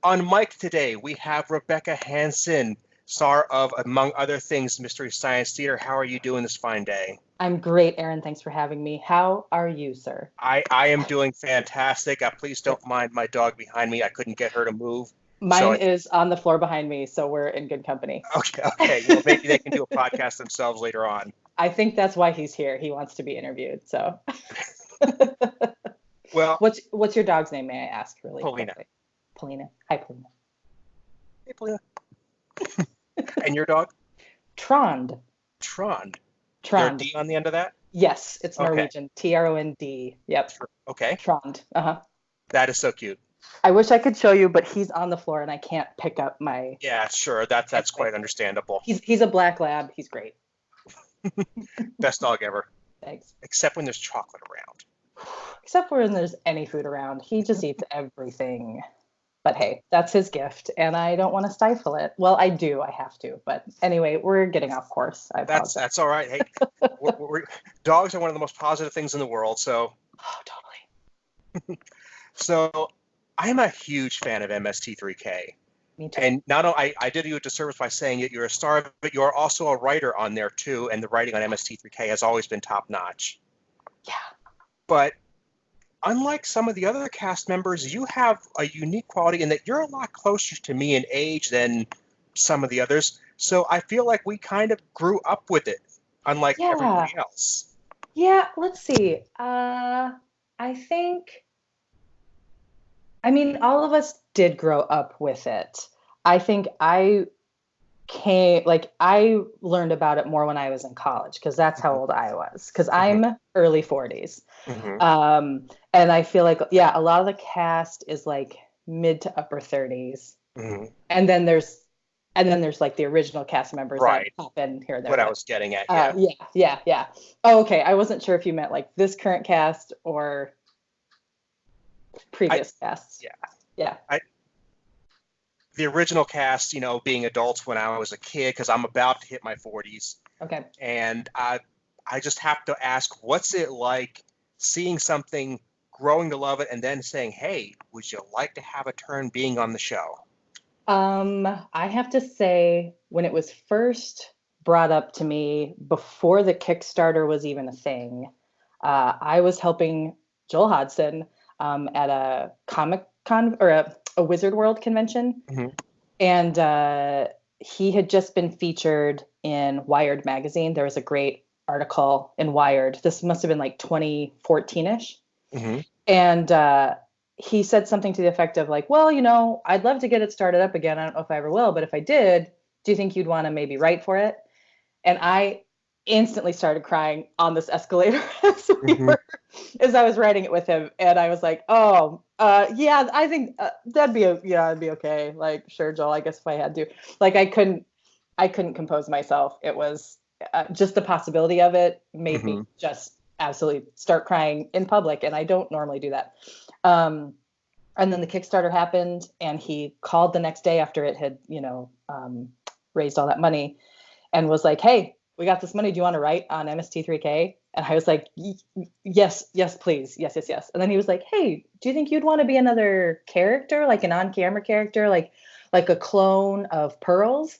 On mic today, we have Rebecca Hanson, star of, among other things, Mystery Science Theater. How are you doing this fine day? I'm great, Aaron. Thanks for having me. How are you, sir? I am doing fantastic. Please don't mind my dog behind me. I couldn't get her to move. Mine is on the floor behind me, so we're in good company. Okay. Well, maybe they can do a podcast themselves later on. I think that's why he's here. He wants to be interviewed. So, well, what's your dog's name? May I ask, really? Polina. Quickly? Polina. Hi, Polina. Hey, Polina. And your dog? Trond. Trond. Trond. Is there a D on the end of that? Yes, it's Norwegian. Trond. Yep. Okay. Trond. That is so cute. I wish I could show you, but he's on the floor and I can't pick up my. Yeah, sure. That's quite understandable. He's a black lab. He's great. Best dog ever. Thanks. Except when there's chocolate around. Except when there's any food around. He just eats everything. But hey, that's his gift, and I don't want to stifle it. Well, I do. I have to. But anyway, we're getting off course. That's all right. Hey, dogs are one of the most positive things in the world. So. Oh, totally. So, I'm a huge fan of MST3K. Me too. And not only I did you a disservice by saying that you're a star, but you're also a writer on there too, and the writing on MST3K has always been top notch. Yeah. But unlike some of the other cast members, you have a unique quality in that you're a lot closer to me in age than some of the others. So I feel like we kind of grew up with it, unlike everybody else. Yeah, let's see. I mean, all of us did grow up with it. I think I learned about it more when I was in college, because that's how old I was, because I'm early 40s. Mm-hmm. And I feel like, a lot of the cast is like mid to upper 30s. Mm-hmm. And then there's like the original cast members that pop in here and there. What I was getting at, yeah. Oh, okay. I wasn't sure if you meant like this current cast or previous casts. Yeah. The original cast, being adults when I was a kid, because I'm about to hit my 40s. Okay. And I just have to ask, what's it like seeing something, growing to love it, and then saying, hey, would you like to have a turn being on the show? I have to say, when it was first brought up to me, before the Kickstarter was even a thing, I was helping Joel Hodgson at a Comic Con or a Wizard World convention. Mm-hmm. And he had just been featured in Wired magazine. There was a great article in Wired. This must have been like 2014-ish. Mm-hmm. And he said something to the effect of like, well, I'd love to get it started up again. I don't know if I ever will, but if I did, do you think you'd want to maybe write for it? And I instantly started crying on this escalator as I was writing it with him. And I was like, yeah, I think it'd be okay. Like, sure, Joel, I guess if I had to. Like, I couldn't compose myself. It was just the possibility of it made me just absolutely start crying in public. And I don't normally do that. And then the Kickstarter happened, and he called the next day after it had, raised all that money, and was like, hey, we got this money. Do you want to write on MST3K? And I was like, yes, please. Yes. And then he was like, hey, do you think you'd want to be another character, like an on-camera character, like a clone of Pearls?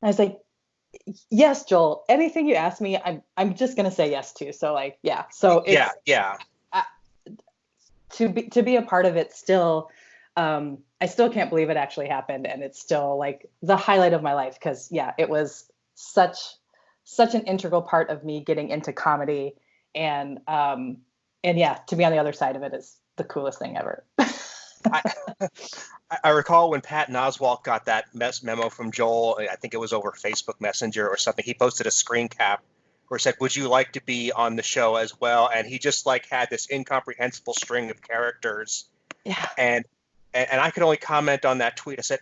And I was like, yes, Joel, anything you ask me, I'm just going to say yes to. So like, yeah. So it's, to be a part of it still, I still can't believe it actually happened. And it's still like the highlight of my life. Cause it was such an integral part of me getting into comedy, and to be on the other side of it is the coolest thing ever. I recall when Patton Oswalt got that memo from Joel, I think it was over Facebook Messenger or something, he posted a screen cap where it said, would you like to be on the show as well? And he just like had this incomprehensible string of characters. Yeah. And I could only comment on that tweet. I said,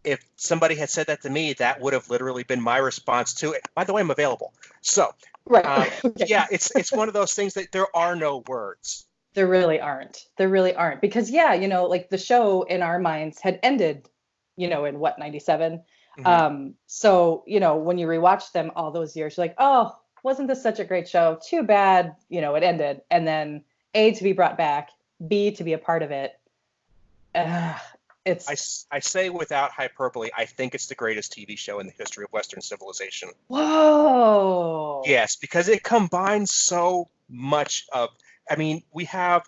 if somebody had said that to me, that would have literally been my response to it. By the way, I'm available. So, right. It's one of those things that there are no words. There really aren't. Because, like the show in our minds had ended, in 97? Mm-hmm. So, when you rewatch them all those years, you're like, oh, wasn't this such a great show? Too bad, it ended. And then A, to be brought back, B, to be a part of it. It's I say without hyperbole, I think it's the greatest TV show in the history of Western civilization. whoa. Yes, because it combines so much of, I mean, we have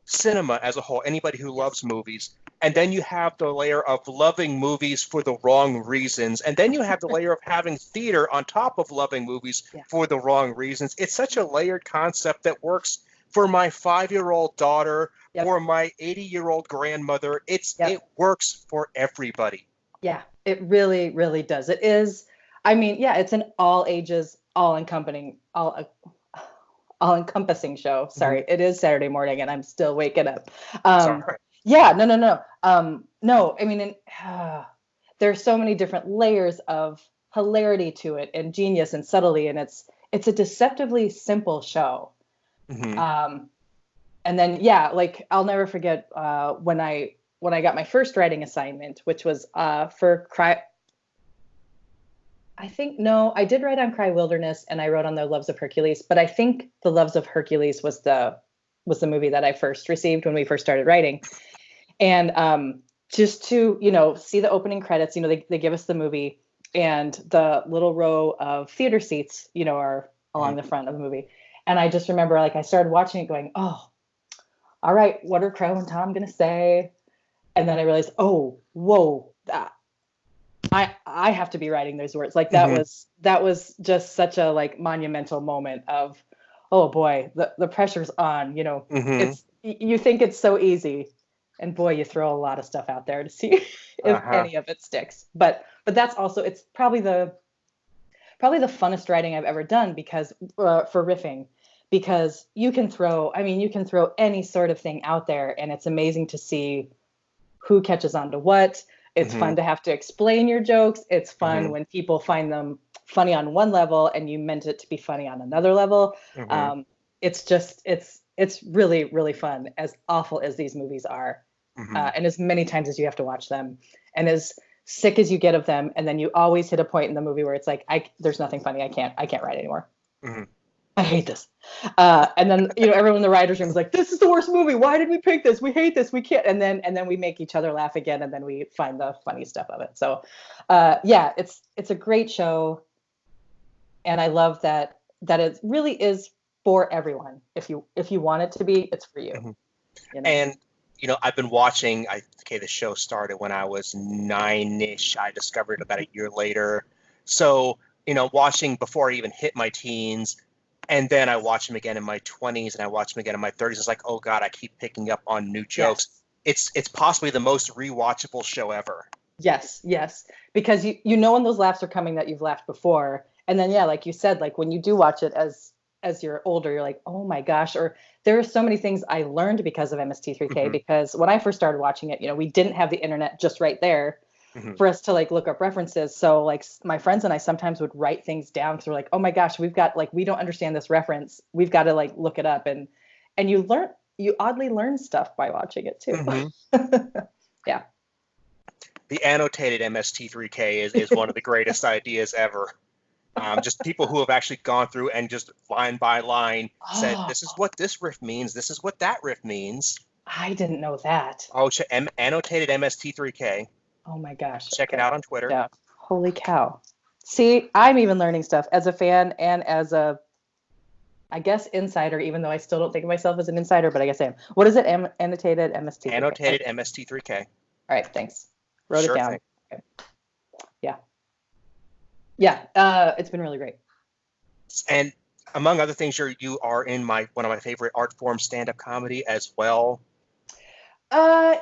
cinema as a whole, anybody who loves movies, and then you have the layer of loving movies for the wrong reasons, and then you have the layer of having theater on top of loving movies Yeah. for the wrong reasons. It's such a layered concept that works for my 5-year-old daughter, Yep. for my 80-year-old grandmother. It works for everybody. Yeah, it really, really does. It is, I mean, yeah, it's an all ages, all encompassing show. Sorry, it is Saturday morning and I'm still waking up. Sorry. Yeah, no. No, I mean, there's so many different layers of hilarity to it and genius and subtlety, and it's a deceptively simple show. And then like I'll never forget when I got my first writing assignment, which was for Cry. I think I did write on Cry Wilderness and I wrote on The Loves of Hercules, but I think The Loves of Hercules was the movie that I first received when we first started writing. And just to, see the opening credits, they give us the movie and the little row of theater seats, are along the front of the movie. And I just remember like I started watching it going, oh, all right, what are Crow and Tom going to say? And then I realized, oh, whoa, I have to be writing those words. Like that was just such a like monumental moment of, oh boy, the pressure's on, it's, you think it's so easy and boy, you throw a lot of stuff out there to see if any of it sticks. But that's also, it's probably the funnest writing I've ever done because for riffing, because you can throw any sort of thing out there and it's amazing to see who catches on to what. It's fun to have to explain your jokes. It's fun when people find them funny on one level and you meant it to be funny on another level. It's really, really fun, as awful as these movies are. And as many times as you have to watch them and as sick as you get of them. And then you always hit a point in the movie where it's like, there's nothing funny. I can't write anymore. I hate this. And then, everyone in the writer's room is like, this is the worst movie. Why did we pick this? We hate this. We can't. And then we make each other laugh again. And then we find the funny stuff of it. So, it's a great show. And I love that it really is for everyone. If you want it to be, it's for you. And, I've been watching, the show started when I was 9-ish. I discovered it about a year later. So, watching before I even hit my teens. And then I watch them again in my 20s and I watch them again in my 30s. It's like, oh God, I keep picking up on new jokes. Yes. It's possibly the most rewatchable show ever. Yes. Because you know when those laughs are coming that you've laughed before. And then, like you said, like when you do watch it as you're older, you're like, oh my gosh. Or there are so many things I learned because of MST3K, because when I first started watching it, we didn't have the internet just right there for us to like look up references. So like my friends and I sometimes would write things down because we're like, oh my gosh, we've got like, we don't understand this reference. We've got to like look it up. And you oddly learn stuff by watching it too. Yeah. The annotated MST3K is one of the greatest ideas ever. Just people who have actually gone through and just line by line said, this is what this riff means. This is what that riff means. I didn't know that. Oh, annotated MST3K. Oh my gosh. Check it out on Twitter. Yeah. Holy cow. See, I'm even learning stuff as a fan and as a, I guess, insider, even though I still don't think of myself as an insider, but I guess I am. What is it? Annotated MST3K? Annotated MST3K. All right. Thanks. Wrote it down. Okay. Yeah. It's been really great. And among other things, you are in one of my favorite art forms, stand-up comedy as well.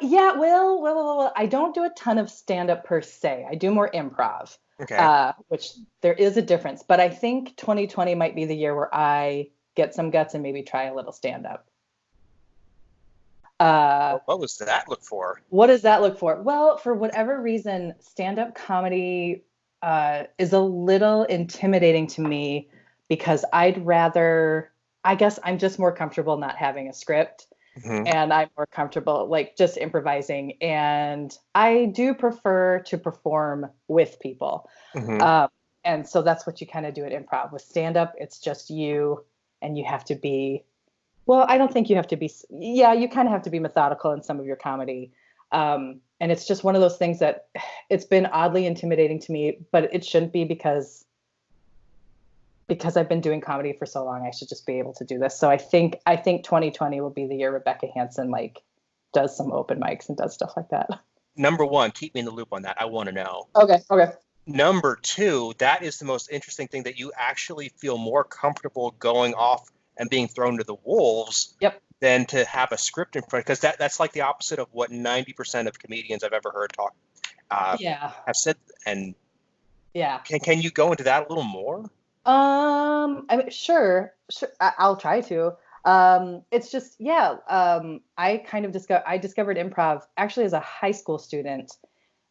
Yeah, well, I don't do a ton of stand-up per se. I do more improv. Okay. Which there is a difference, but I think 2020 might be the year where I get some guts and maybe try a little stand-up. What does that look for? What does that look for? Well, for whatever reason, stand-up comedy is a little intimidating to me because I guess I'm just more comfortable not having a script. And I'm more comfortable like just improvising, and I do prefer to perform with people. And so that's what you kind of do at improv. With stand-up, it's just you, and you have to be, well, I don't think you have to be, you kind of have to be methodical in some of your comedy. And it's just one of those things that it's been oddly intimidating to me, but it shouldn't be because I've been doing comedy for so long. I should just be able to do this. So I think 2020 will be the year Rebecca Hanson like does some open mics and does stuff like that. Number one, keep me in the loop on that. I want to know. Okay. Number two, that is the most interesting thing, that you actually feel more comfortable going off and being thrown to the wolves Yep. than to have a script in front, because that's like the opposite of what 90% of comedians I've ever heard talk have said. And yeah, can you go into that a little more? I mean, sure. I'll try to. It's just, I kind of discovered improv actually as a high school student,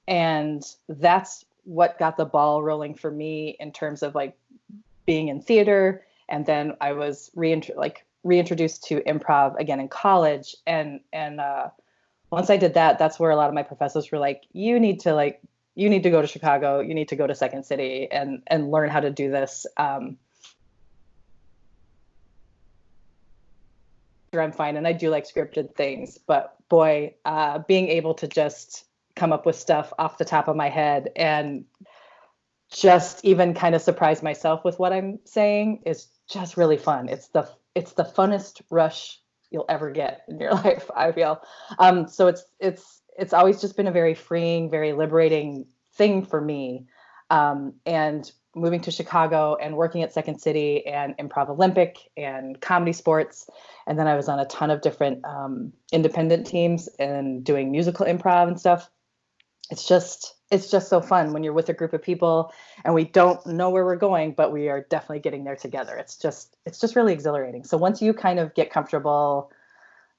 and that's what got the ball rolling for me in terms of like being in theater. And then I was reintroduced to improv again in college, and once I did that, that's where a lot of my professors were like, you need to go to Chicago, you need to go to Second City and learn how to do this. I'm fine, and I do like scripted things, but boy, being able to just come up with stuff off the top of my head and just even kind of surprise myself with what I'm saying is just really fun. It's the funnest rush you'll ever get in your life, I feel. So it's always just been a very freeing, very liberating thing for me. And moving to Chicago and working at Second City and Improv Olympic and Comedy Sports. And then I was on a ton of different independent teams and doing musical improv and stuff. It's just so fun when you're with a group of people and we don't know where we're going, but we are definitely getting there together. It's just really exhilarating. So once you kind of get comfortable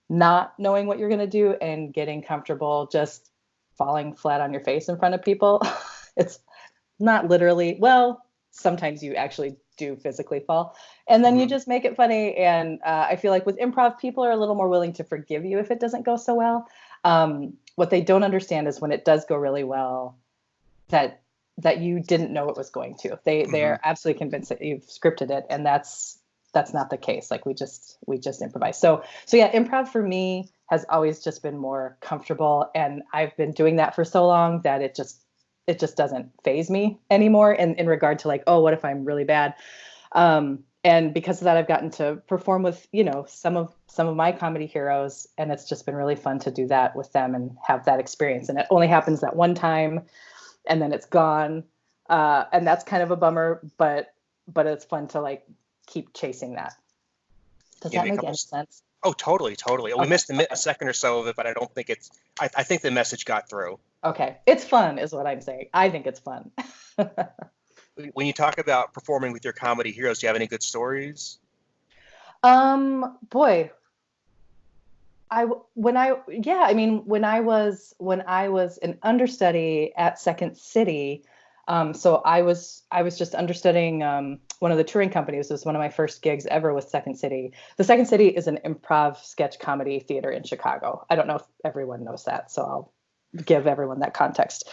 not knowing what you're going to do and getting comfortable just falling flat on your face in front of people, it's not literally, well, sometimes you actually do physically fall, and then you just make it funny. And I feel like with improv, people are a little more willing to forgive you if it doesn't go so well. What they don't understand is when it does go really well, that you didn't know it was going to. They're absolutely convinced that you've scripted it, and that's not the case. Like we just improvise. So yeah, improv for me has always just been more comfortable, and I've been doing that for so long that it just doesn't faze me anymore in regard to like, oh, what if I'm really bad? And because of that, I've gotten to perform with, some of my comedy heroes, and it's just been really fun to do that with them and have that experience. And it only happens that one time, and then it's gone, and that's kind of a bummer. But it's fun to like keep chasing that. Does that make any sense? Oh, totally. Okay. We missed a second or so of it, but I don't think it's. I think the message got through. Okay, it's fun, is what I'm saying. I think it's fun. When you talk about performing with your comedy heroes, do you have any good stories? Boy, when I was an understudy at Second City, so I was just understudying one of the touring companies. It was one of my first gigs ever with Second City. The Second City is an improv sketch comedy theater in Chicago. I don't know if everyone knows that, so I'll give everyone that context.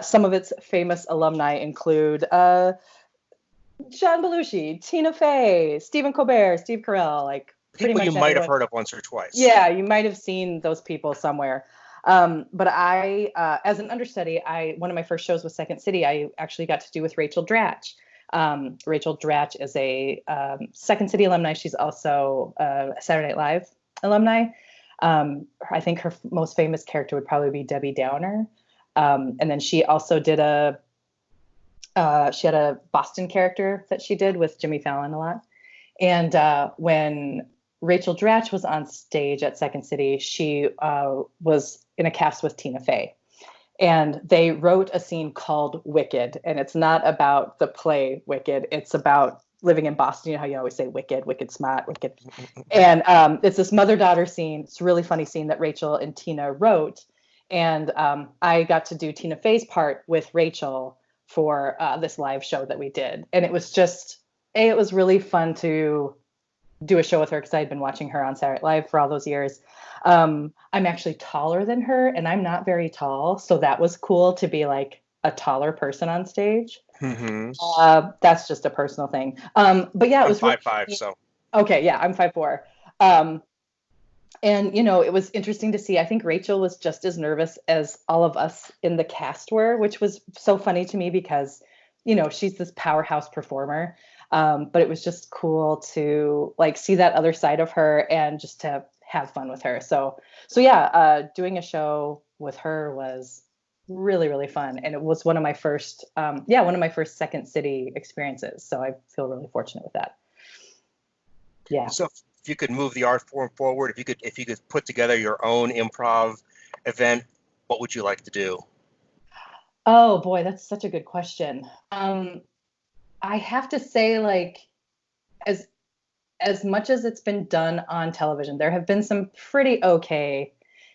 Some of its famous alumni include John Belushi, Tina Fey, Stephen Colbert, Steve Carell, like people you might have heard of once or twice. Yeah, you might have seen those people somewhere. But I, as an understudy, one of my first shows with Second City, I actually got to do with Rachel Dratch. Rachel Dratch is a Second City alumni. She's also a Saturday Night Live alumni. I think her most famous character would probably be Debbie Downer. And then she also did she had a Boston character that she did with Jimmy Fallon a lot. And when Rachel Dratch was on stage at Second City, she was in a cast with Tina Fey. And they wrote a scene called Wicked. And it's not about the play Wicked. It's about living in Boston. You know how you always say wicked, wicked smart, wicked. And it's this mother-daughter scene. It's a really funny scene that Rachel and Tina wrote. And I got to do Tina Fey's part with Rachel for this live show that we did. And it was it was really fun to do a show with her because I had been watching her on Saturday Night Live for all those years. I'm actually taller than her, and I'm not very tall. So that was cool to be like a taller person on stage. Mm-hmm. That's just a personal thing. But yeah, it was 5'5", so. Okay, yeah, I'm 5'4". And, it was interesting to see. I think Rachel was just as nervous as all of us in the cast were, which was so funny to me because, she's this powerhouse performer. But it was just cool to like see that other side of her and just to have fun with her. So yeah, doing a show with her was really, really fun. And it was one of my first, Second City experiences. So I feel really fortunate with that. Yeah. So if you could move the art form forward, if you could put together your own improv event, what would you like to do? Oh boy, that's such a good question. I have to say, like, as much as it's been done on television, there have been some pretty okay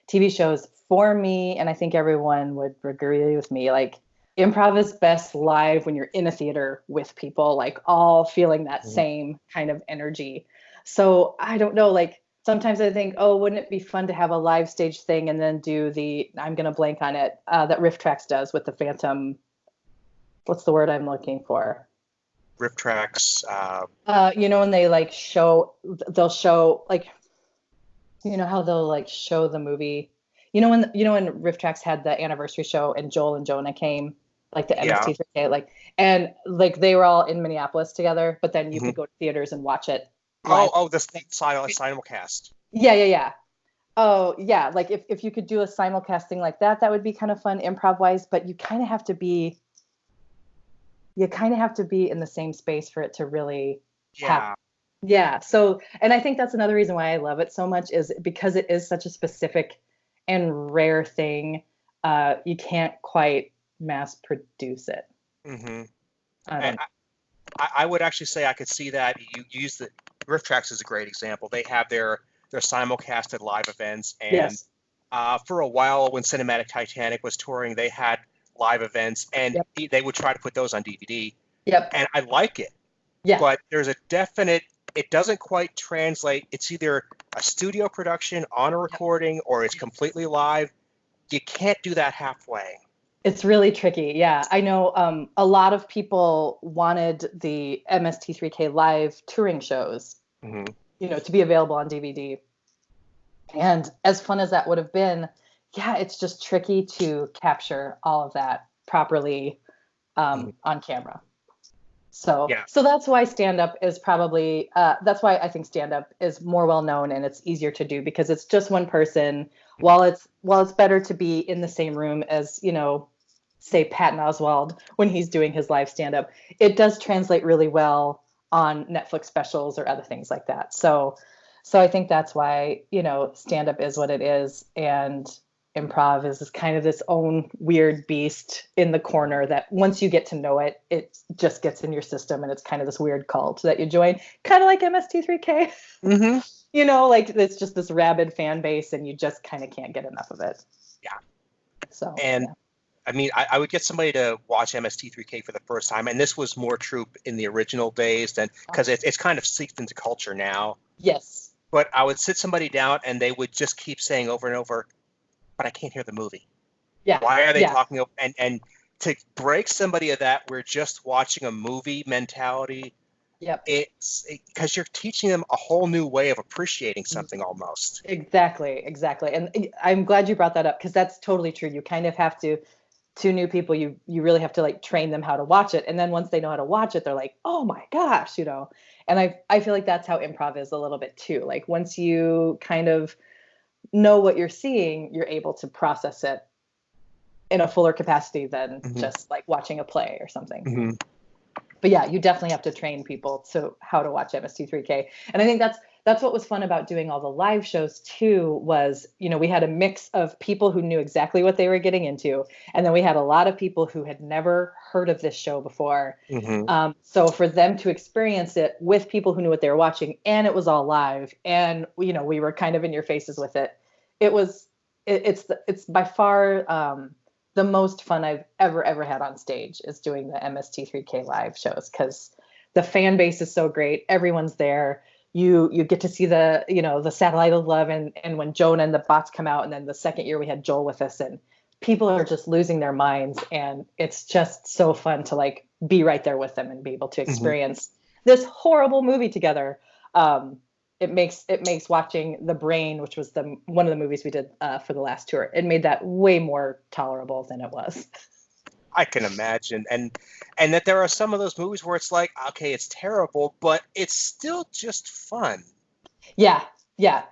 TV shows for me, and I think everyone would agree with me. Like, improv is best live when you're in a theater with people, like all feeling that same kind of energy. So I don't know, like sometimes I think, oh, wouldn't it be fun to have a live stage thing and then do I'm going to blank on it, that Riff Tracks does with the Phantom. What's the word I'm looking for? Riff Tracks. When they like they'll show like, how they'll like show the movie. When Riff Tracks had the anniversary show and Joel and Jonah came, like the MST3K, like, and like they were all in Minneapolis together, but then you could go to theaters and watch it. The simulcast. Yeah. Oh yeah, like if you could do a simulcast thing like that, that would be kind of fun improv wise, but you kind of have to be in the same space for it to really happen. Yeah. So, and I think that's another reason why I love it so much is because it is such a specific and rare thing. You can't quite mass produce it. Mm-hmm. I would actually say I could see that. You use the Riff Tracks is a great example. They have their simulcasted live events, and for a while when Cinematic Titanic was touring, they had live events, and they would try to put those on DVD. Yep. And I like it. Yeah. But there's a definite, it doesn't quite translate. It's either a studio production on a recording or it's completely live. You can't do that halfway. It's really tricky. Yeah. I know a lot of people wanted the MST3K live touring shows, to be available on DVD. And as fun as that would have been, it's just tricky to capture all of that properly on camera. So that's why stand-up is probably, that's why I think stand-up is more well-known and it's easier to do because it's just one person. While it's better to be in the same room as, say Patton Oswalt when he's doing his live stand-up, it does translate really well on Netflix specials or other things like that. So I think that's why, stand-up is what it is. And improv is kind of this own weird beast in the corner that once you get to know it, it just gets in your system and it's kind of this weird cult that you join, kind of like MST3K. Like it's just this rabid fan base and you just kind of can't get enough of it. Yeah. So, I mean, I would get somebody to watch MST3K for the first time, and this was more true in the original days than because it's kind of seeped into culture now. Yes. But I would sit somebody down and they would just keep saying over and over, but I can't hear the movie. Yeah. Why are they talking? And to break somebody of that, we're just watching a movie mentality. Yep. It's because you're teaching them a whole new way of appreciating something almost. Exactly. And I'm glad you brought that up because that's totally true. You kind of have to new people, you really have to like train them how to watch it. And then once they know how to watch it, they're like, oh my gosh, and I feel like that's how improv is a little bit too. Like once you kind of know what you're seeing, you're able to process it in a fuller capacity than just like watching a play or something. But yeah, you definitely have to train people to how to watch MST3K. And I think that's what was fun about doing all the live shows too, was, we had a mix of people who knew exactly what they were getting into. And then we had a lot of people who had never heard of this show before. So for them to experience it with people who knew what they were watching and it was all live and, we were kind of in your faces with it. It's by far, the most fun I've ever had on stage is doing the MST3K live shows because the fan base is so great. Everyone's there. You get to see the Satellite of Love and when Jonah and the bots come out. And then the second year we had Joel with us and people are just losing their minds. And it's just so fun to like be right there with them and be able to experience this horrible movie together. it makes watching The Brain, which was one of the movies we did for the last tour, it made that way more tolerable than it was. I can imagine, and that there are some of those movies where it's like, okay, it's terrible, but it's still just fun. Yeah, yeah.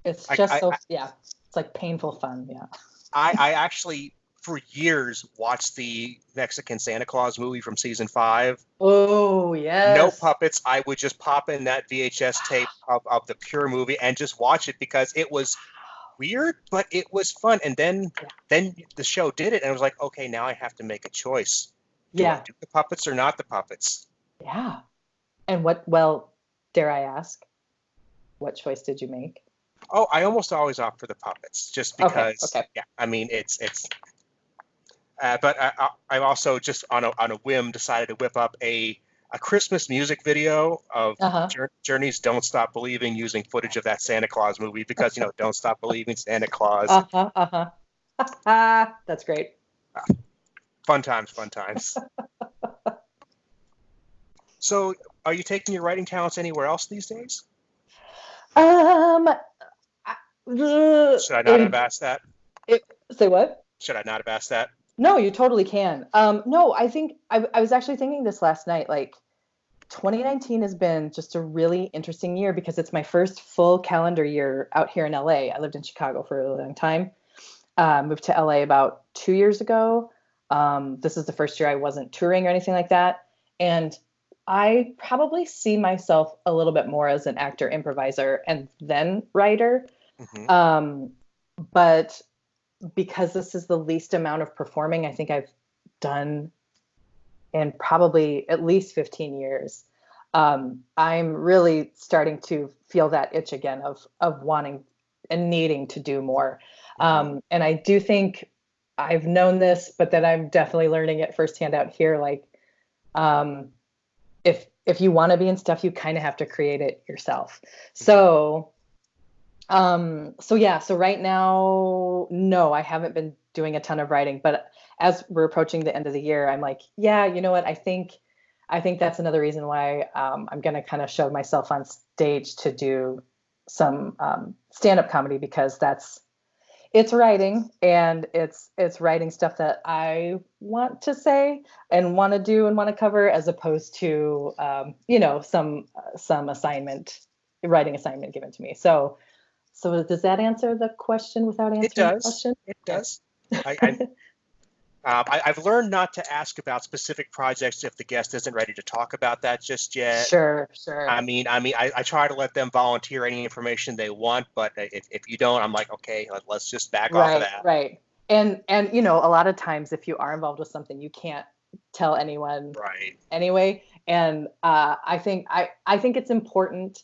It's I, just I, so yeah. It's like painful fun. Yeah. I actually for years watched the Mexican Santa Claus movie from season 5. Oh yes. No puppets. I would just pop in that VHS tape of the pure movie and just watch it because it was weird, but it was fun. And then the show did it, and I was like, okay, now I have to make a choice. Do I do the puppets or not the puppets? Yeah. And well, dare I ask, what choice did you make? Oh, I almost always opt for the puppets, just because. Okay. Yeah, I mean, it's. But I also just on a whim decided to whip up a Christmas music video of Journey's "Don't Stop Believing" using footage of that Santa Claus movie because "Don't Stop Believing" Santa Claus. That's great. Fun times. So, are you taking your writing talents anywhere else these days? Should I not have asked that? Say what? Should I not have asked that? No, you totally can. No, I think I was actually thinking this last night. Like, 2019 has been just a really interesting year because it's my first full calendar year out here in LA. I lived in Chicago for a really long time. Moved to LA about 2 years ago. This is the first year I wasn't touring or anything like that. And I probably see myself a little bit more as an actor, improviser, and then writer. Mm-hmm. But because this is the least amount of performing I think I've done in probably at least 15 years, I'm really starting to feel that itch again of wanting and needing to do more. And I do think I've known this, but that I'm definitely learning it firsthand out here. Like, if you want to be in stuff, you kind of have to create it yourself. So right now, no, I haven't been doing a ton of writing, but as we're approaching the end of the year, I'm like, yeah, you know what? I think that's another reason why I'm going to kind of show myself on stage to do some stand-up comedy, because it's writing, and it's writing stuff that I want to say and want to do and want to cover, as opposed to some writing assignment given to me. So does that answer the question without answering the question? It does. I've learned not to ask about specific projects if the guest isn't ready to talk about that just yet. Sure. I mean, I try to let them volunteer any information they want, but if you don't, I'm like, okay, let's just back off of that. Right. And a lot of times, if you are involved with something, you can't tell anyone. Right. Anyway, and I think it's important,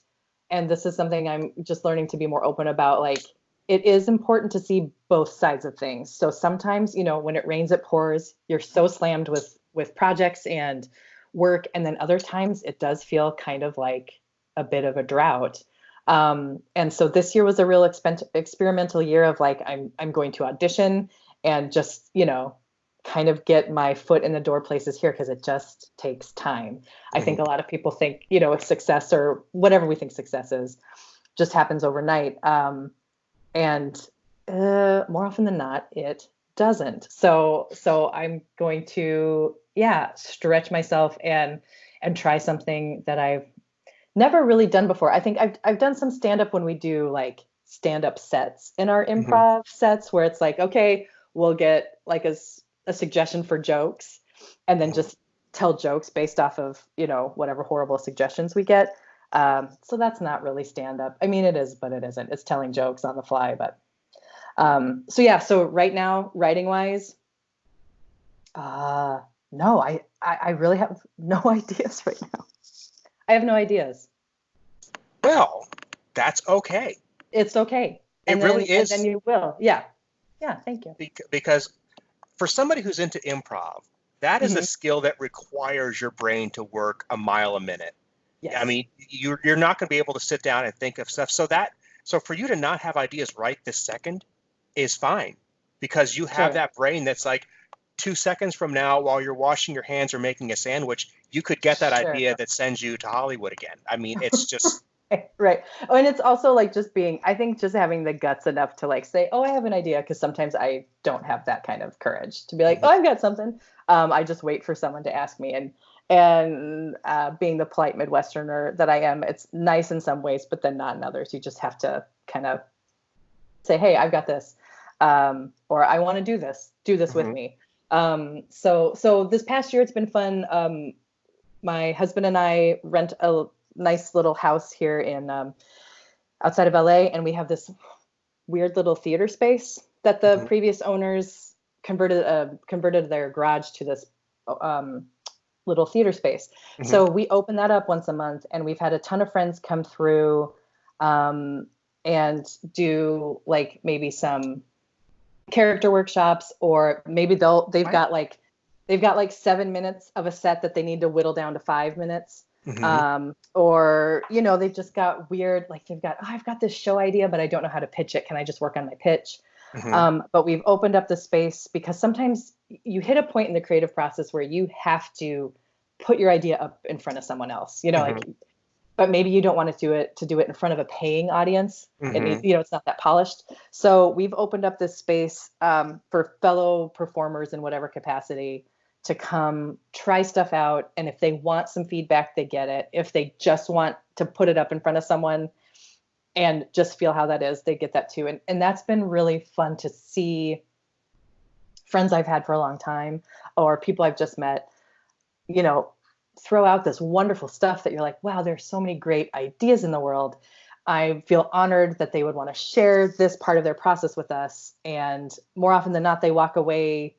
and this is something I'm just learning to be more open about. Like, it is important to see both sides of things. So sometimes, when it rains, it pours. You're so slammed with projects and work, and then other times it does feel kind of like a bit of a drought. And so this year was a real experimental year of like, I'm going to audition and just, kind of get my foot in the door places here, because it just takes time. I think a lot of people think, success, or whatever we think success is, just happens overnight. And more often than not, it doesn't. So I'm going to, stretch myself and try something that I've never really done before. I think I've done some stand-up when we do like stand-up sets in our improv sets, where it's like, okay, we'll get like a suggestion for jokes, and then just tell jokes based off of, whatever horrible suggestions we get. So that's not really stand-up. I mean, it is, but it isn't. It's telling jokes on the fly. But so right now, writing wise, no, I really have no ideas right now. I have no ideas. Well, that's okay. It's okay. It really is. And then you will. Yeah. Thank you. Because for somebody who's into improv, that is a skill that requires your brain to work a mile a minute. Yes. I mean, you're not going to be able to sit down and think of stuff. So for you to not have ideas right this second is fine, because you have that brain that's like 2 seconds from now, while you're washing your hands or making a sandwich, you could get that idea that sends you to Hollywood again. I mean, it's just Right. Oh, and it's also like just being, I think just having the guts enough to like say, oh, I have an idea. Cause sometimes I don't have that kind of courage to be like, oh, I've got something. I just wait for someone to ask me. And being the polite Midwesterner that I am, it's nice in some ways, but then not in others. You just have to kind of say, hey, I've got this. Or I want to do this with me. So this past year, it's been fun. My husband and I rent a nice little house here in outside of LA, and we have this weird little theater space that the previous owners converted their garage to this little theater space. So we open that up once a month, and we've had a ton of friends come through and do like maybe some character workshops, or maybe they've got like 7 minutes of a set that they need to whittle down to 5 minutes. Or, you know, they've just got weird, like they've got, oh, I've got this show idea, but I don't know how to pitch it. Can I just work on my pitch? But we've opened up the space because sometimes you hit a point in the creative process where you have to put your idea up in front of someone else, you know, like, but maybe you don't want to do it in front of a paying audience. It needs, you know, it's not that polished. So we've opened up this space for fellow performers in whatever capacity to come try stuff out. And if they want some feedback, they get it. If they just want to put it up in front of someone and just feel how that is, they get that too. And that's been really fun to see friends I've had for a long time or people I've just met, you know, throw out this wonderful stuff that you're like, wow, there's so many great ideas in the world. I feel honored that they would want to share this part of their process with us. And more often than not, they walk away,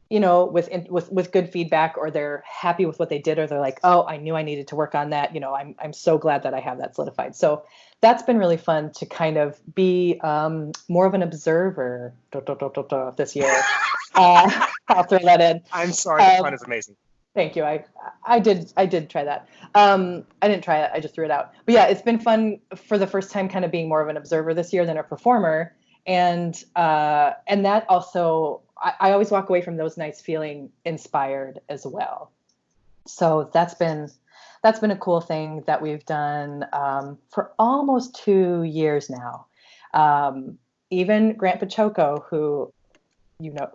you know, with good feedback, or they're happy with what they did, or they're like, oh, I knew I needed to work on that. You know, I'm so glad that I have that solidified. So that's been really fun to kind of be more of an observer this year. I'll throw that in. I'm sorry, the pun is amazing. Thank you. I did try that. I didn't try it. I just threw it out. But yeah, it's been fun for the first time, kind of being more of an observer this year than a performer. And that also, I always walk away from those nights feeling inspired as well. So that's been a cool thing that we've done for almost 2 years now. Even Grant Baciocco, who, do you know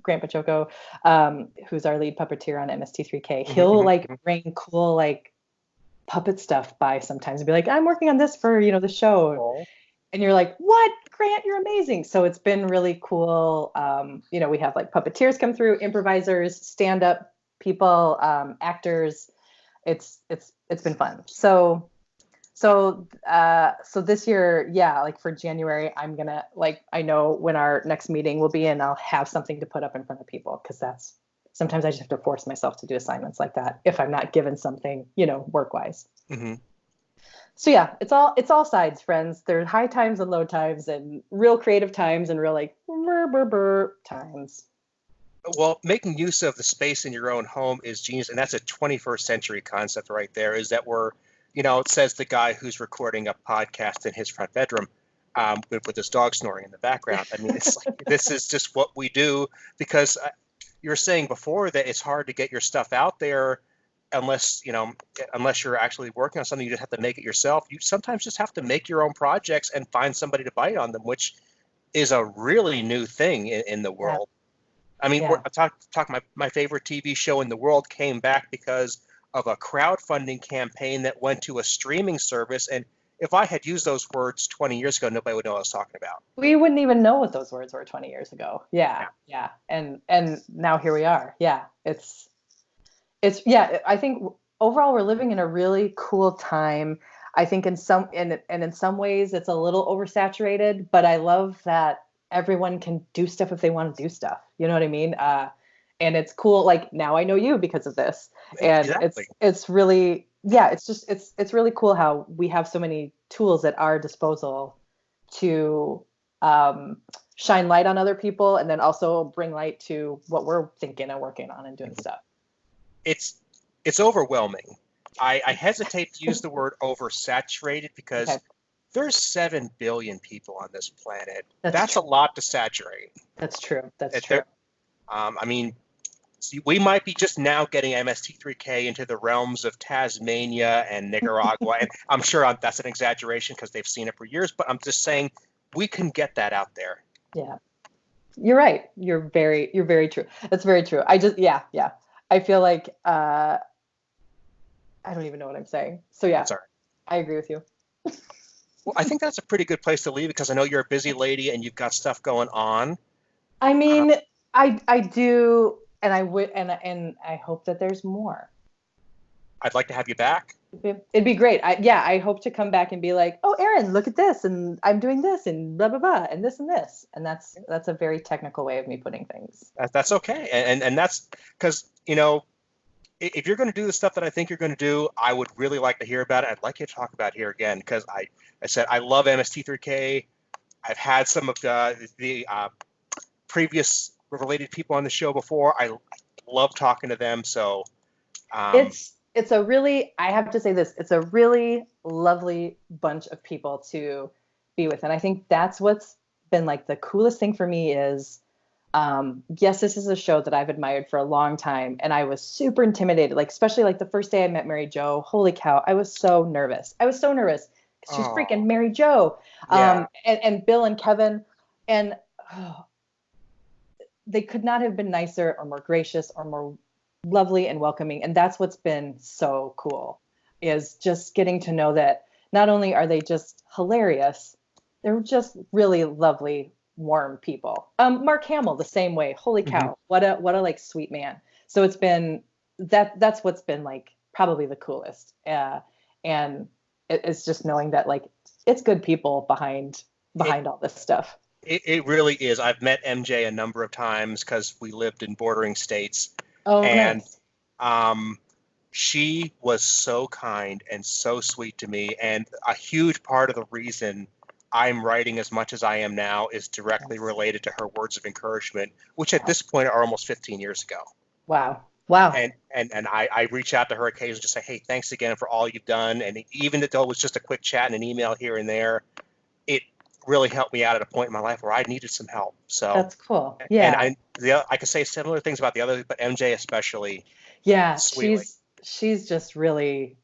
Grant Baciocco, who's our lead puppeteer on MST3K, he'll like bring cool like puppet stuff by sometimes and be like, I'm working on this for, you know, the show. And you're like, what, Grant, you're amazing. So it's been really cool. You know, we have like puppeteers come through, improvisers, stand-up people, actors. It's been fun. So this year, yeah, like for January, I'm gonna, like, I know when our next meeting will be, and I'll have something to put up in front of people, because sometimes I just have to force myself to do assignments like that if I'm not given something, you know, work-wise. So yeah, it's all sides, friends. There's high times and low times, and real creative times, and real like times. Well, making use of the space in your own home is genius, and that's a 21st century concept right there. Is that you know, it says the guy who's recording a podcast in his front bedroom with his dog snoring in the background. I mean, it's like, this is just what we do, because you were saying before that it's hard to get your stuff out there unless you're actually working on something. You just have to make it yourself. You sometimes just have to make your own projects and find somebody to bite on them, which is a really new thing in the world. I mean, my favorite TV show in the world came back because of a crowdfunding campaign that went to a streaming service. And if I had used those words 20 years ago, nobody would know what I was talking about. We wouldn't even know what those words were 20 years ago. Yeah. And now here we are. Yeah. I think overall we're living in a really cool time. I think in some ways it's a little oversaturated, but I love that everyone can do stuff if they want to do stuff. You know what I mean? And it's cool. Like, now I know you because of this. And it's really, it's really cool how we have so many tools at our disposal to shine light on other people, and then also bring light to what we're thinking and working on and doing stuff. It's overwhelming. I hesitate to use the word oversaturated, because there's 7 billion people on this planet. That's a lot to saturate. That's true. That's true. I mean, See, we might be just now getting MST3K into the realms of Tasmania and Nicaragua, and I'm sure that's an exaggeration because they've seen it for years. But I'm just saying we can get that out there. Yeah, you're right. You're very true. That's very true. Yeah. I feel like I don't even know what I'm saying. So yeah, I agree with you. Well, I think that's a pretty good place to leave because I know you're a busy lady and you've got stuff going on. I mean, I do, and I would, and I hope that there's more. I'd like to have you back. It'd be great. I hope to come back and be like, oh, Aaron, look at this, and I'm doing this, and blah blah blah, and this, and that's a very technical way of me putting things. That's okay, and that's because if you're going to do the stuff that I think you're going to do, I would really like to hear about it. I'd like you to talk about it here again because I said I love MST3K. I've had some of the previous related people on the show before. I love talking to them. So it's a really, I have to say this, it's a really lovely bunch of people to be with. And I think that's what's been like the coolest thing for me is, yes, this is a show that I've admired for a long time. And I was super intimidated, like, especially like the first day I met Mary Jo, holy cow, I was so nervous. She's freaking Mary Jo. Yeah. And Bill and Kevin, and they could not have been nicer or more gracious or more lovely and welcoming. And that's what's been so cool, is just getting to know that not only are they just hilarious, they're just really lovely, warm people. Mark Hamill, the same way. Holy cow. Mm-hmm. What a like sweet man. So it's been that's what's been like probably the coolest. And it's just knowing that like it's good people behind all this stuff. It really is. I've met MJ a number of times because we lived in bordering states. Oh, and nice. She was so kind and so sweet to me. And a huge part of the reason I'm writing as much as I am now is directly related to her words of encouragement, which at this point are almost 15 years ago. Wow. And I reach out to her occasionally to say, hey, thanks again for all you've done. And even though it was just a quick chat and an email here and there, it really helped me out at a point in my life where I needed some help. So that's cool. Yeah. And I could say similar things about the others, but MJ especially. Yeah. Sweetly. She's just really,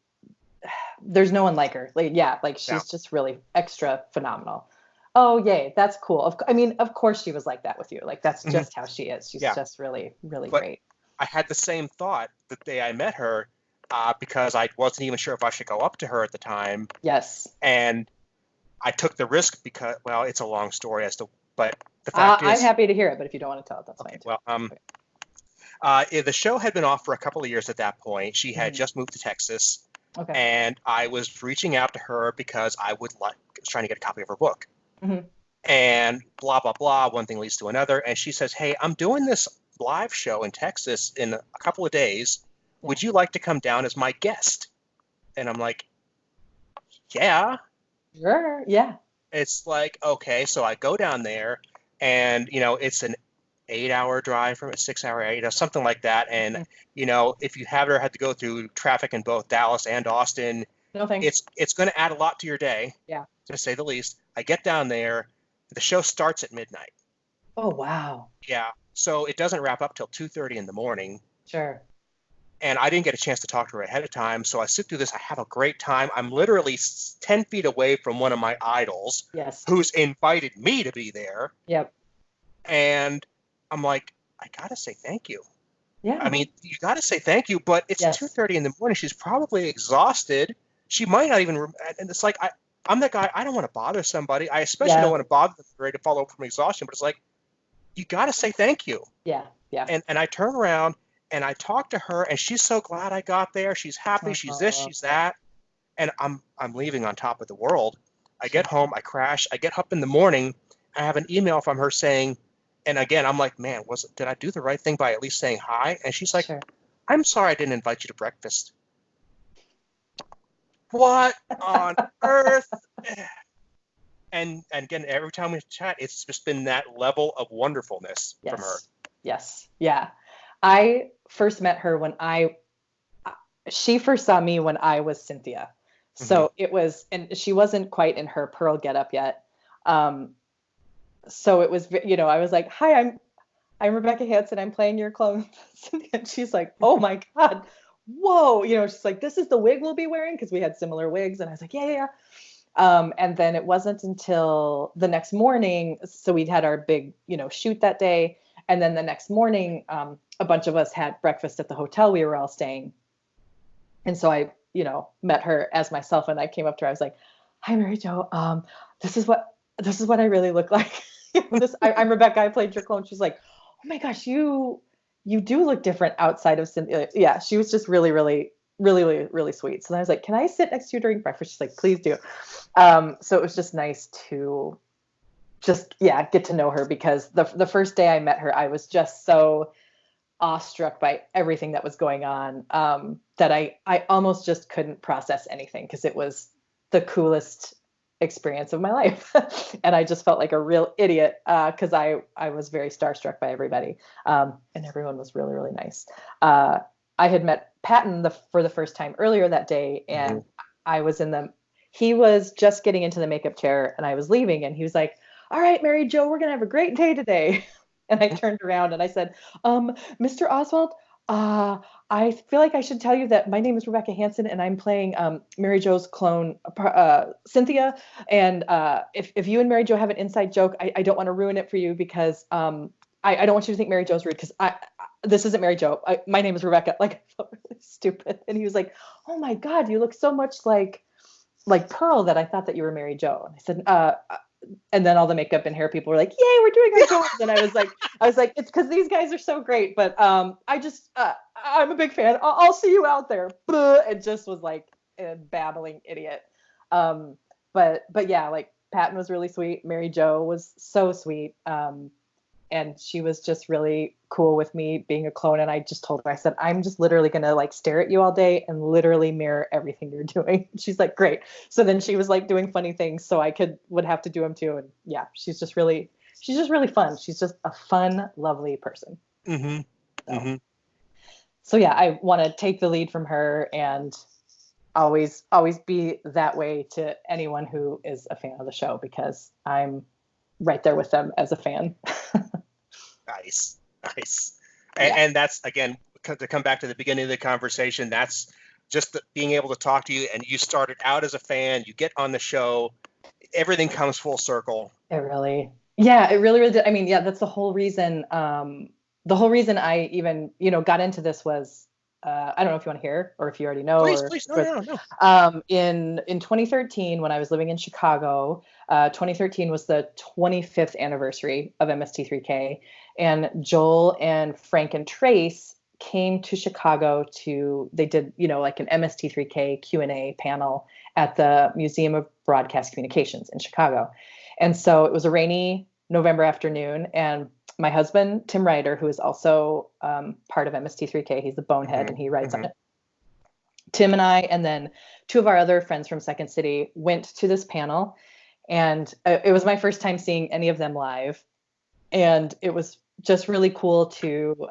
there's no one like her. She's just really extra phenomenal. Oh, yay. That's cool. Of course she was like that with you. Like, that's just how she is. She's just really, really great. I had the same thought the day I met her because I wasn't even sure if I should go up to her at the time. Yes. And I took the risk because, well, it's a long story but the fact is, I'm happy to hear it, but if you don't want to tell it, that's fine. Well, the show had been off for a couple of years at that point. She had just moved to Texas. Okay. And I was reaching out to her because I was trying to get a copy of her book. Mm-hmm. And blah, blah, blah. One thing leads to another. And she says, hey, I'm doing this live show in Texas in a couple of days. Yeah. Would you like to come down as my guest? And I'm like, yeah. Sure. Yeah. It's like, okay. So I go down there and, it's an 8-hour drive from a 6-hour, something like that. And, if you have ever had to go through traffic in both Dallas and Austin, no thanks. It's going to add a lot to your day. Yeah. To say the least. I get down there. The show starts at midnight. Oh, wow. Yeah. So it doesn't wrap up till 2:30 in the morning. Sure. And I didn't get a chance to talk to her ahead of time. So I sit through this. I have a great time. I'm literally 10 feet away from one of my idols. Yes. Who's invited me to be there. Yep. And I'm like, I got to say thank you. Yeah. I mean, you got to say thank you, but it's 2:30 in the morning. She's probably exhausted. She might not even, and it's like, I'm that guy. I don't want to bother somebody. I especially don't want to bother them ready to follow up from exhaustion, but it's like, you got to say thank you. Yeah. Yeah. And I turn around and I talk to her and she's so glad I got there. She's happy. She's this, she's that. And I'm leaving on top of the world. I get home, I crash, I get up in the morning. I have an email from her saying, and again, I'm like, man, did I do the right thing by at least saying hi? And she's like, I'm sorry I didn't invite you to breakfast. What on earth? And again, every time we chat, it's just been that level of wonderfulness from her. Yes. Yeah. I first met her when she first saw me when I was Synthia. So it was, and she wasn't quite in her Pearl getup yet. So it was, I was like, hi, I'm Rebecca Hanson. I'm playing your clone, Synthia. And she's like, oh my God, whoa. You know, she's like, this is the wig we'll be wearing because we had similar wigs. And I was like, yeah, yeah, yeah. And then it wasn't until the next morning. So we'd had our big, you know, shoot that day. And then the next morning, a bunch of us had breakfast at the hotel we were all staying. And so I, you know, met her as myself, and I came up to her. I was like, hi, Mary Jo. This is what I really look like. I'm Rebecca. I played your clone. She's like, oh my gosh, you do look different outside of Synthia. Yeah, she was just really, really, really, really, really sweet. So then I was like, can I sit next to you during breakfast? She's like, please do. So it was just nice to get to know her, because the first day I met her, I was just so awestruck by everything that was going on, that I almost just couldn't process anything, because it was the coolest experience of my life. And I just felt like a real idiot, because I was very starstruck by everybody, and everyone was really, really nice. I had met Patton for the first time earlier that day, and he was just getting into the makeup chair, and I was leaving, and he was like, all right, Mary Jo, we're gonna have a great day today. And I turned around and I said, Mr. Oswalt, I feel like I should tell you that my name is Rebecca Hanson, and I'm playing Mary Jo's clone, Synthia. And if you and Mary Jo have an inside joke, I don't want to ruin it for you, because I don't want you to think Mary Jo's rude, because this isn't Mary Jo. My name is Rebecca. Like, I felt really stupid. And he was like, oh my God, you look so much like Pehl, that I thought that you were Mary Jo. And I said, and then all the makeup and hair people were like, yay, we're doing our jobs. And I was like, it's because these guys are so great, but I'm a big fan. I'll see you out there. And just was like a babbling idiot. But yeah, like Patton was really sweet. Mary Jo was so sweet. And she was just really cool with me being a clone. And I just told her, I said, I'm just literally going to like stare at you all day and literally mirror everything you're doing. She's like, great. So then she was like doing funny things, so I would have to do them too. And yeah, she's just really fun. She's just a fun, lovely person. Mm-hmm. So, mm-hmm. So yeah, I want to take the lead from her and always be that way to anyone who is a fan of the show, because I'm right there with them as a fan. Nice. Yeah. And that's, again, to come back to the beginning of the conversation, that's just being able to talk to you, and you started out as a fan, you get on the show, everything comes full circle. It really did. I memean, yeah, that's the whole reason. The whole reason I even, got into this was, I don't know if you want to hear or if you already know. Please. No. In 2013, when I was living in Chicago, 2013 was the 25th anniversary of MST3K, and Joel and Frank and Trace came to Chicago they did, like an MST3K Q&A panel at the Museum of Broadcast Communications in Chicago. And so it was a rainy November afternoon, and my husband, Tim Ryder, who is also part of MST3K, he's the bonehead, and he writes on it. Tim and I, and then two of our other friends from Second City, went to this panel, and it was my first time seeing any of them live. And it was just really cool to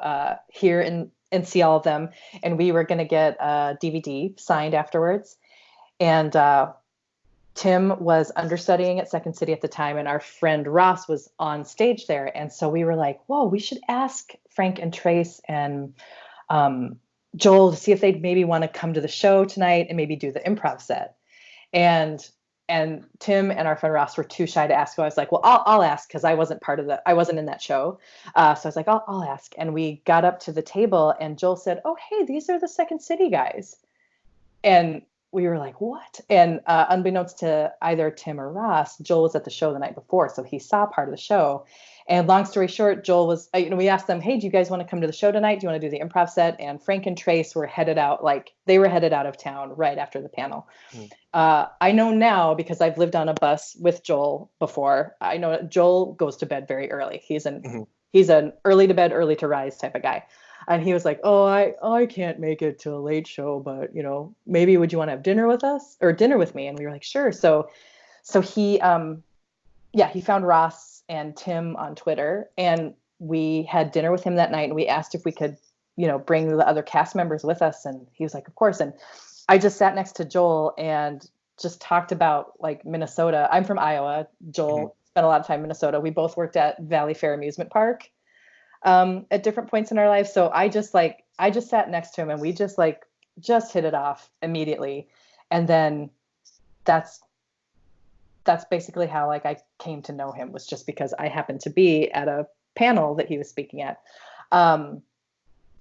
hear and see all of them. And we were going to get a DVD signed afterwards. And Tim was understudying at Second City at the time, and our friend Ross was on stage there. And so we were like, whoa, we should ask Frank and Trace and Joel to see if they'd maybe want to come to the show tonight and maybe do the improv set. And Tim and our friend Ross were too shy to ask. So I was like, well, I'll ask, because I wasn't in that show. So I was like, I'll ask. And we got up to the table, and Joel said, oh, hey, these are the Second City guys. And we were like, what? And unbeknownst to either Tim or Ross, Joel was at the show the night before, so he saw part of the show. And long story short, Joel was, we asked them, hey, do you guys want to come to the show tonight? Do you want to do the improv set? And Frank and Trace were headed out of town right after the panel. I know now, because I've lived on a bus with Joel before. I know Joel goes to bed very early. He's an early to bed, early to rise type of guy. And he was like, oh, I can't make it to a late show, but, maybe would you want to have dinner with us or dinner with me? And we were like, sure. So he found Ross and Tim on Twitter, and we had dinner with him that night, and we asked if we could, bring the other cast members with us. And he was like, of course. And I just sat next to Joel and just talked about like Minnesota. I'm from Iowa. Joel spent a lot of time in Minnesota. We both worked at Valley Fair Amusement Park. at different points in our lives. So I just sat next to him and we just hit it off immediately. And then that's basically how like I came to know him, was just because I happened to be at a panel that he was speaking at.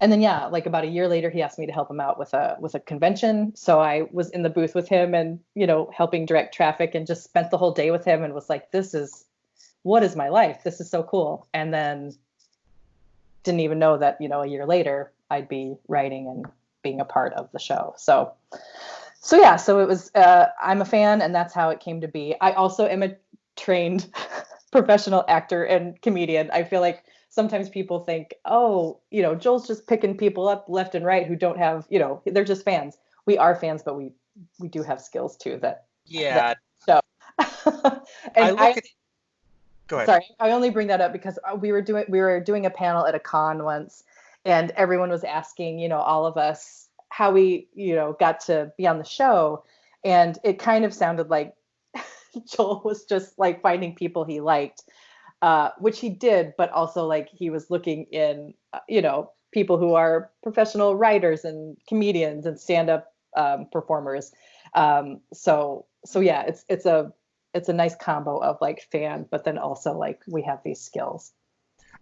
And then, yeah, like about a year later, he asked me to help him out with a convention. So I was in the booth with him and, helping direct traffic, and just spent the whole day with him and was like, what is my life? This is so cool. And then didn't even know that, a year later I'd be writing and being a part of the show. So yeah, so it was, I'm a fan, and that's how it came to be. I also am a trained professional actor and comedian. I feel like sometimes people think, oh, Joel's just picking people up left and right who don't have, they're just fans. We are fans, but we do have skills too that show. And Go ahead. Sorry, I only bring that up because we were doing a panel at a con once, and everyone was asking, all of us how we, got to be on the show, and it kind of sounded like Joel was just like finding people he liked. Which he did, but also like he was looking in, people who are professional writers and comedians and stand-up performers. So yeah, it's a nice combo of like fan, but then also like we have these skills.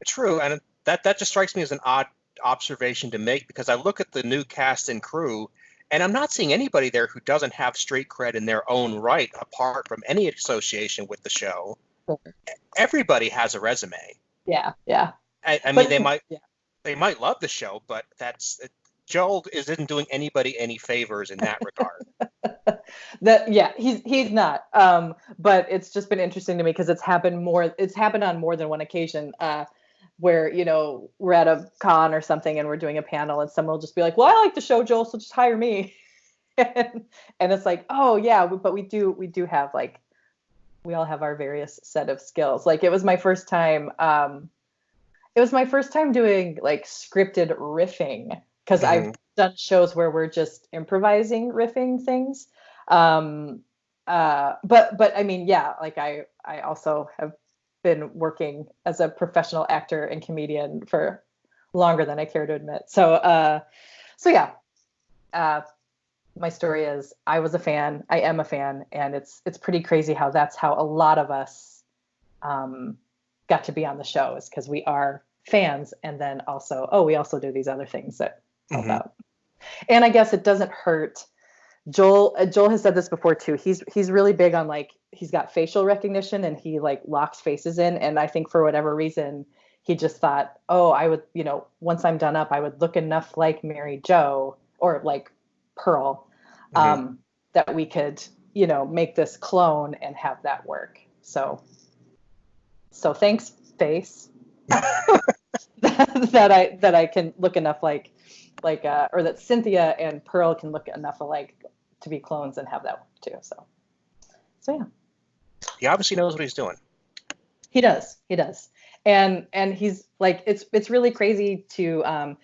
True, and that just strikes me as an odd observation to make, because I look at the new cast and crew, and I'm not seeing anybody there who doesn't have street cred in their own right, apart from any association with the show. Everybody has a resume. Yeah. I mean, they might love the show, but Joel isn't doing anybody any favors in that regard. He's not. But it's just been interesting to me because it's happened on more than one occasion. Where we're at a con or something and we're doing a panel, and someone will just be like, "Well, I like the show, Joel, so just hire me." and it's like, oh yeah, but we do have like, we all have our various set of skills. Like it was my first time doing like scripted riffing, because I've done shows where we're just improvising riffing things. But I mean, yeah, like I also have been working as a professional actor and comedian for longer than I care to admit. So yeah. My story is I was a fan, I am a fan, and it's pretty crazy how that's how a lot of us got to be on the show, is because we are fans, and then also, we also do these other things that help out. And I guess it doesn't hurt. Joel has said this before too. He's really big on like, he's got facial recognition and he like locks faces in, and I think for whatever reason he just thought, oh, I would, once I'm done up, I would look enough like Mary Jo or like Pearl, that we could, make this clone and have that work. So thanks, face, that I can look enough like, or that Synthia and Pearl can look enough alike to be clones and have that work too. So yeah. He obviously knows what he's doing. He does. And he's like, it's really crazy to have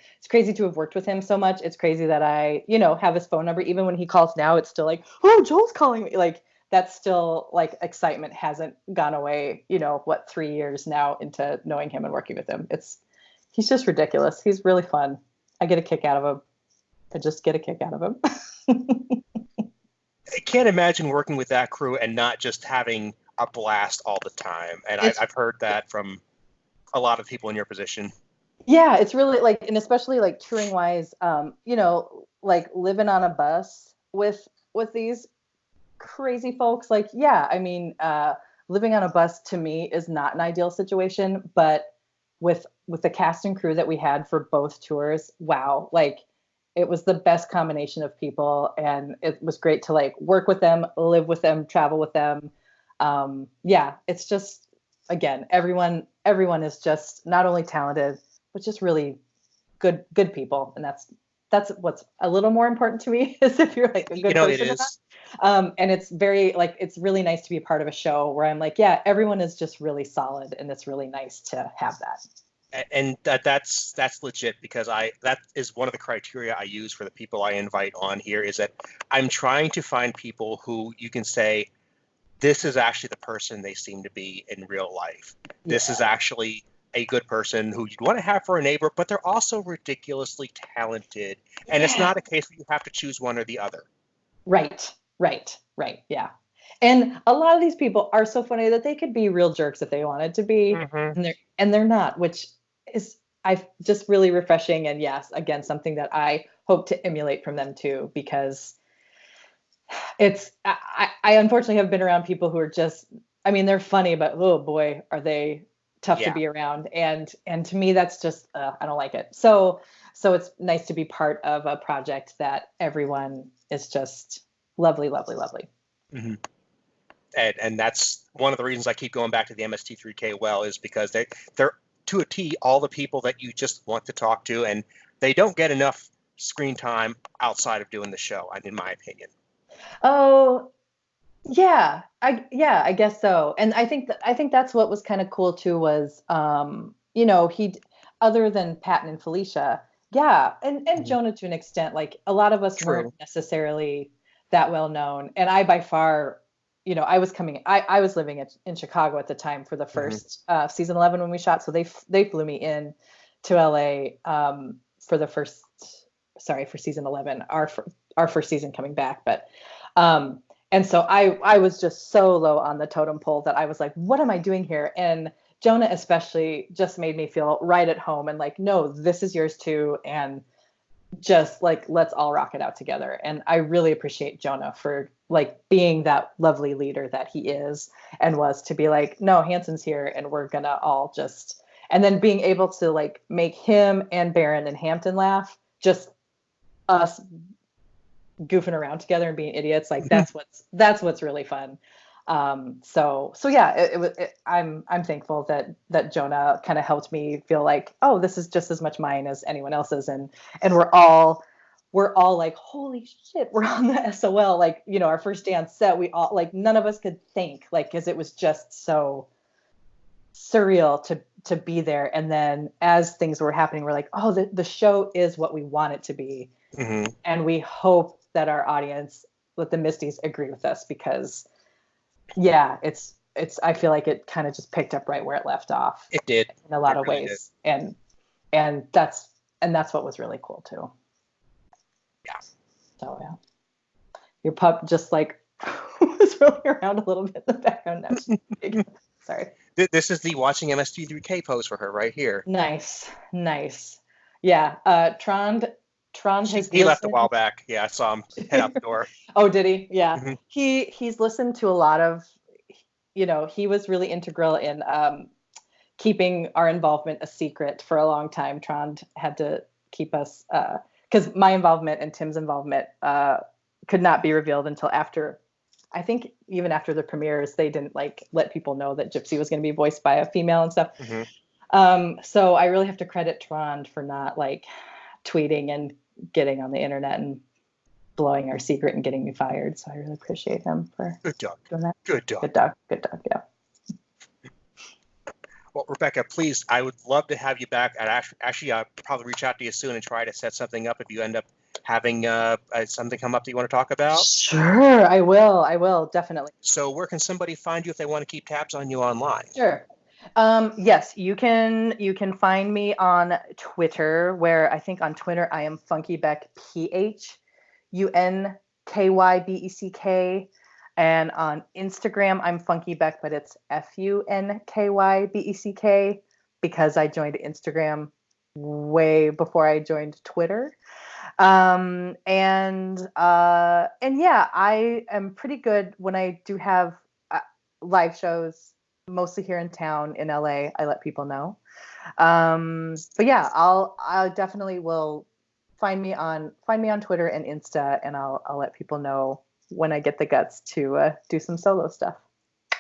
worked with him so much. It's crazy that I, have his phone number. Even when he calls now, it's still like, oh, Joel's calling me. Like that's still like, excitement hasn't gone away, 3 years now into knowing him and working with him. He's just ridiculous. He's really fun. I get a kick out of him. I just get a kick out of him. I can't imagine working with that crew and not just having a blast all the time. And I've heard that from a lot of people in your position. Yeah, it's really like, and especially like touring wise, like living on a bus with these crazy folks. Like, yeah, I mean, living on a bus to me is not an ideal situation, but with the cast and crew that we had for both tours, wow, like it was the best combination of people, and it was great to like work with them, live with them, travel with them. Yeah, it's just, again, everyone is just not only talented, but just really good people. And that's what's a little more important to me, is if you're like a good person. It is. And it's very like, it's really nice to be a part of a show where I'm like, yeah, everyone is just really solid, and it's really nice to have that. And that's legit, because that is one of the criteria I use for the people I invite on here, is that I'm trying to find people who you can say, this is actually the person they seem to be in real life. This is actually a good person who you'd want to have for a neighbor, but they're also ridiculously talented. And it's not a case where you have to choose one or the other. Right. Yeah. And a lot of these people are so funny that they could be real jerks if they wanted to be, and they're not, which is just really refreshing. And yes, again, something that I hope to emulate from them too, because I unfortunately have been around people who are just, I mean, they're funny, but oh boy, are they tough to be around. And to me, that's just, I don't like it. So it's nice to be part of a project that everyone is just lovely. Mm-hmm. And that's one of the reasons I keep going back to the MST3K well, is because they're to a T all the people that you just want to talk to, and they don't get enough screen time outside of doing the show, in my opinion. Oh, yeah, I guess so. And I think that's what was kind of cool too, was he, other than Patton and Felicia, and Jonah to an extent, like a lot of us weren't necessarily that well known. And I by far, I was living in Chicago at the time for the first season 11 when we shot, so they flew me in to LA for season 11, our first season coming back, but and so I was just so low on the totem pole that I was like, what am I doing here? And Jonah especially just made me feel right at home and like, no, this is yours too. And just like, let's all rock it out together. And I really appreciate Jonah for like being that lovely leader that he is and was, to be like, no, Hanson's here and we're gonna all just, and then being able to like make him and Baron and Hampton laugh, just us goofing around together and being idiots, like that's what's really fun. So yeah, I'm thankful that Jonah kind of helped me feel like, oh, this is just as much mine as anyone else's, and we're all like, holy shit, we're on the SOL, like, our first day on set, we all, like, none of us could think, like, because it was just so surreal to be there. And then as things were happening, we're like, oh, the show is what we want it to be. And we hope that our audience, with the Misties, agree with us, because it's I feel like it kind of just picked up right where it left off. It did in a lot of ways. And that's what was really cool too. Yeah. So yeah. Your pup just like was rolling around a little bit in the background now. Sorry. This is the watching MST3K pose for her right here. Nice. Yeah. Trond has he left a while back. Yeah, I saw him head out the door. Oh, did he? Yeah. He's listened to a lot of, he was really integral in keeping our involvement a secret for a long time. Trond had to keep us, because my involvement and Tim's involvement could not be revealed until after, I think even after the premieres, they didn't like let people know that Gypsy was going to be voiced by a female and stuff. So I really have to credit Trond for not like tweeting and getting on the internet and blowing our secret and getting me fired. So I really appreciate him for doing that. Good dog. Yeah. Well, Rebecca, please, I would love to have you back. Actually, I'll probably reach out to you soon and try to set something up if you end up having something come up that you want to talk about. Sure, I will, definitely. So where can somebody find you if they want to keep tabs on you online? Sure. Yes, you can find me on Twitter, where I think on Twitter I am FunkyBeck, PHUNKYBECK, and on Instagram I'm FunkyBeck, but it's FUNKYBECK, because I joined Instagram way before I joined Twitter. And yeah, I am pretty good when I do have live shows, mostly here in town in LA. I let people know. But yeah, I definitely will find me on Twitter and Insta, and I'll let people know when I get the guts to do some solo stuff.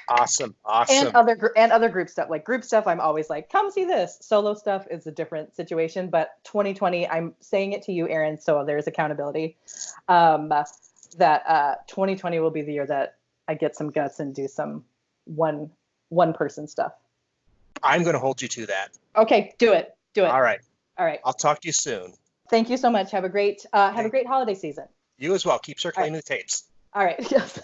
Awesome. And other group stuff. Like group stuff, I'm always like, come see this. Solo stuff is a different situation, but 2020, I'm saying it to you, Aaron, so there's accountability. That 2020 will be the year that I get some guts and do some one person stuff. I'm going to hold you to that. Okay, do it. All right. I'll talk to you soon. Thank you so much. Have a great holiday season. You as well. Keep circulating the tapes. All right. Yes.